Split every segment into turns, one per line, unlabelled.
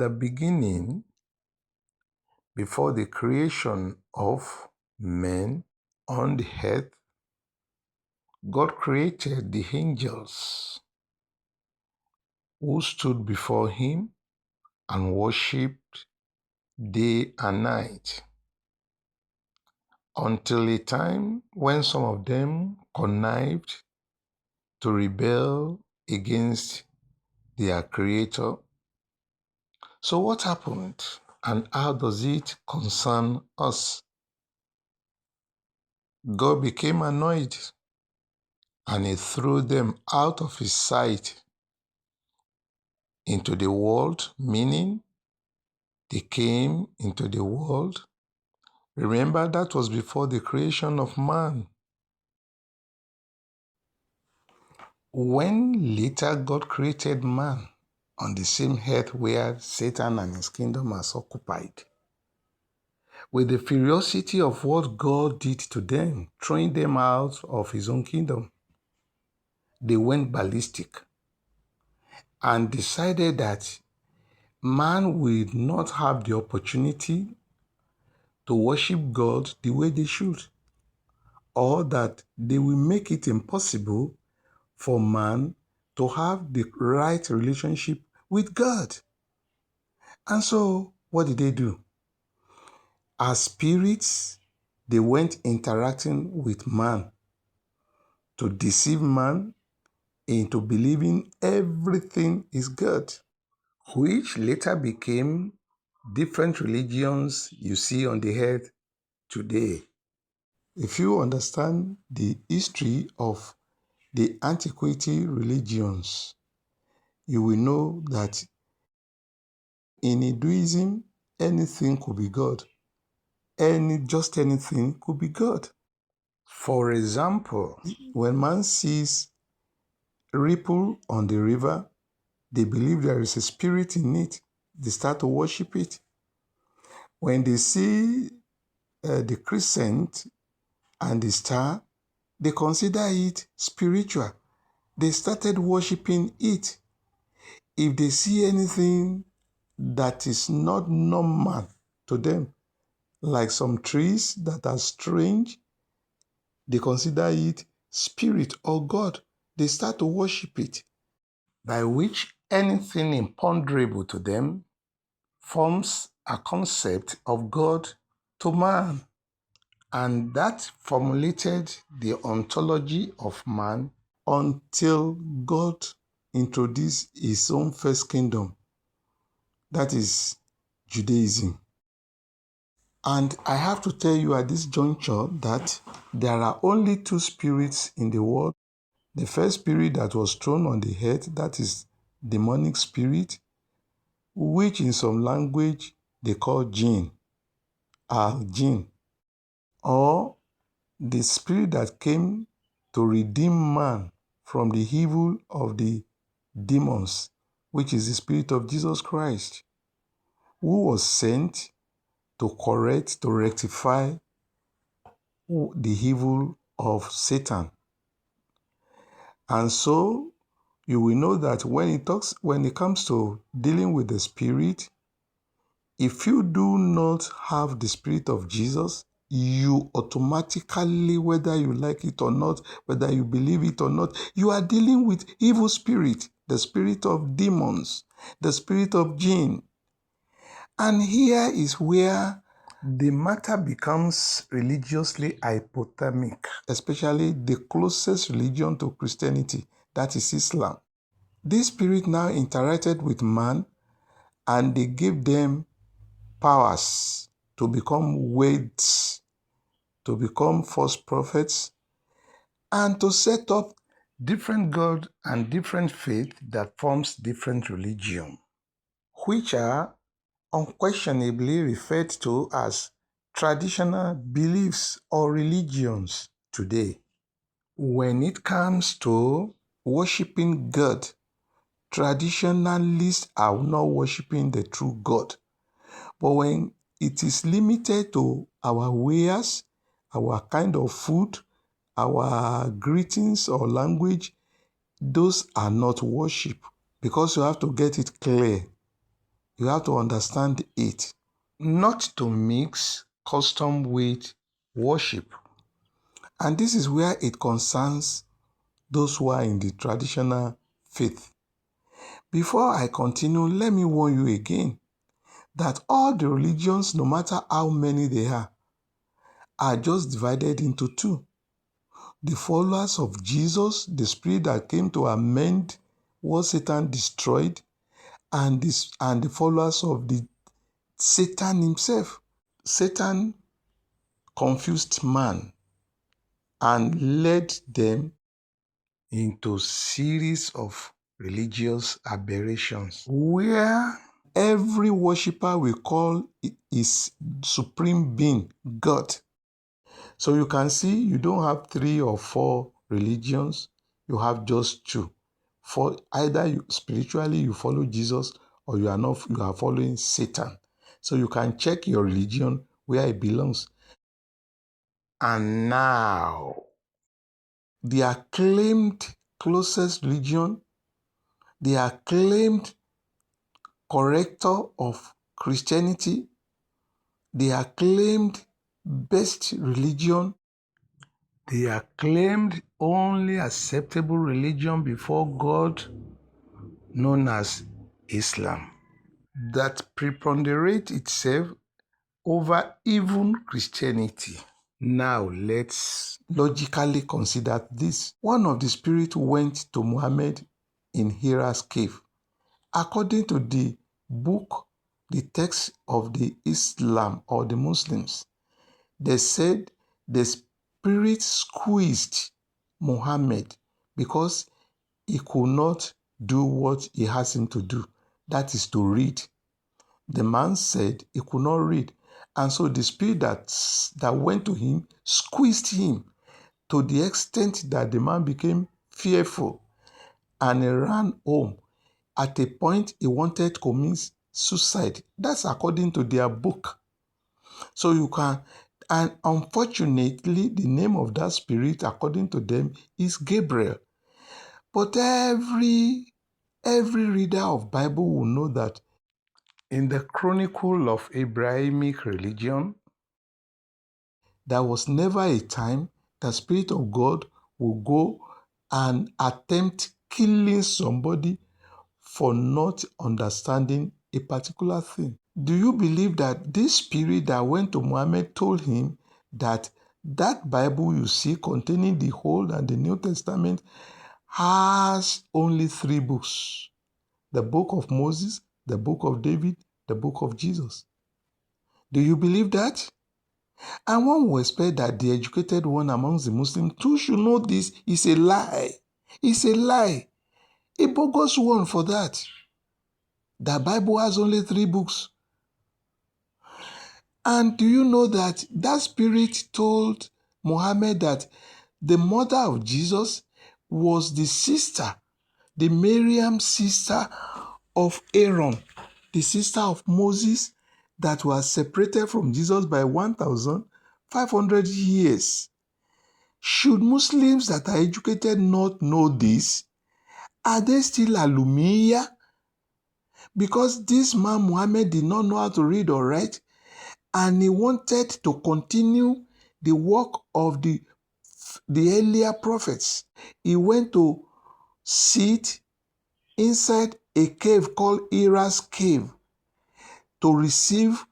the beginning, before the creation of men on the earth, God created the angels who stood before him and worshipped day and night, until a time when some of them connived to rebel against their Creator. So what happened, and how does it concern us? God became annoyed, and he threw them out of his sight into the world, meaning they came into the world. Remember, that was before the creation of man. When later God created man on the same earth where Satan and his kingdom has occupied, with the ferocity of what God did to them, throwing them out of his own kingdom, they went ballistic and decided that man will not have the opportunity to worship God the way they should, or that they will make it impossible for man to have the right relationship with God. And so, what did they do? As spirits, they went interacting with man to deceive man into believing everything is God, which later became different religions you see on the earth today. If you understand the history of the antiquity religions, you will know that in Hinduism, anything could be God. Just anything could be God. For example, when man sees ripple on the river, they believe there is a spirit in it. They start to worship it. When they see the crescent and the star, they consider it spiritual. They started worshiping it. If they see anything that is not normal to them, like some trees that are strange, they consider it spirit or God. They start to worship it, by which anything imponderable to them forms a concept of God to man. And that formulated the ontology of man until God introduced his own first kingdom, that is Judaism. And I have to tell you at this juncture that there are only two spirits in the world. The first spirit that was thrown on the earth, that is demonic spirit, which in some language they call jinn, al-jinn, or the spirit that came to redeem man from the evil of the demons, which is the spirit of Jesus Christ, who was sent to correct, to rectify the evil of Satan. And so you will know that when it comes to dealing with the spirit, if you do not have the spirit of Jesus, you automatically, whether you like it or not, whether you believe it or not, you are dealing with evil spirit, the spirit of demons, the spirit of jinn. And here is where the matter becomes religiously hypothermic, especially the closest religion to Christianity, that is Islam. This spirit now interacted with man, and they gave them powers to become weights, to become false prophets, and to set up different God and different faith that forms different religion, which are unquestionably referred to as traditional beliefs or religions today. When it comes to worshiping God, traditionalists are not worshiping the true God. But when it is limited to our wares, our kind of food, our greetings or language, those are not worship, because you have to get it clear. You have to understand it. Not to mix custom with worship. And this is where it concerns those who are in the traditional faith. Before I continue, let me warn you again that all the religions, no matter how many they are just divided into two. The followers of Jesus, the spirit that came to amend what Satan destroyed, and the followers of the Satan himself. Satan confused man and led them into series of religious aberrations where every worshiper will call his supreme being God. So you can see you don't have 3 or 4 religions, you have just 2. For either spiritually you follow Jesus or you are following Satan. So you can check your religion where it belongs. And now, the acclaimed closest religion, the acclaimed corrector of Christianity, the acclaimed best religion, the acclaimed only acceptable religion before God, known as Islam, that preponderates itself over even Christianity. Now let's logically consider this. One of the spirits went to Muhammad in Hira's cave. According to the book, the text of the Islam or the Muslims, they said the spirit squeezed Muhammad because he could not do what he asked him to do. That is to read. The man said he could not read. And so the spirit that went to him squeezed him to the extent that the man became fearful and he ran home. At a point, he wanted to commit suicide. That's according to their book. So you can, and unfortunately, the name of that spirit, according to them, is Gabriel. But every reader of Bible will know that in the chronicle of Abrahamic religion, there was never a time the Spirit of God will go and attempt killing somebody for not understanding a particular thing. Do you believe that this spirit that went to Muhammad told him that that Bible you see containing the Old and the New Testament has only 3 books? The book of Moses, the book of David, the book of Jesus. Do you believe that? And one will expect that the educated one amongst the Muslims too should know this is a lie. It's a lie. A bogus one for that. The Bible has only 3 books. And do you know that that spirit told Muhammad that the mother of Jesus was the sister, the Miriam sister of Aaron, the sister of Moses that was separated from Jesus by 1,500 years. Should Muslims that are educated not know this? Are they still Alumiyya? Because this man Muhammad did not know how to read or write, and he wanted to continue the work of the earlier prophets. He went to sit inside a cave called Hira's cave to receive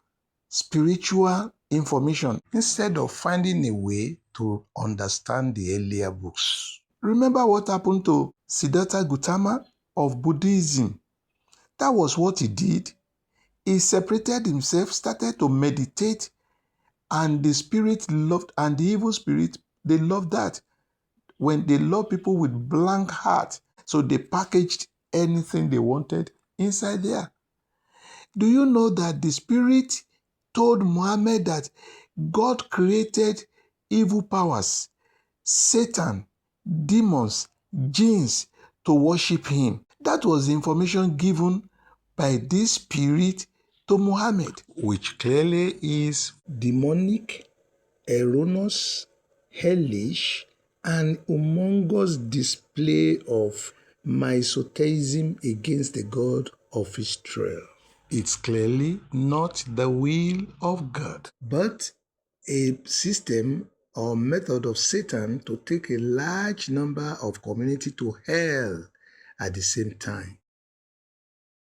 spiritual information instead of finding a way to understand the earlier books. Remember what happened to Siddhartha Gautama of Buddhism? That was what he did. He separated himself, started to meditate, and the spirit loved, and the evil spirit, they loved that. When they love people with blank heart, so they packaged anything they wanted inside there. Do you know that the spirit told Muhammad that God created evil powers, Satan, demons, jinns to worship him? That was the information given by this spirit to Muhammad, which clearly is demonic, erroneous, hellish, and humongous display of misotheism against the God of Israel. It's clearly not the will of God, but a system or method of Satan to take a large number of community to hell at the same time.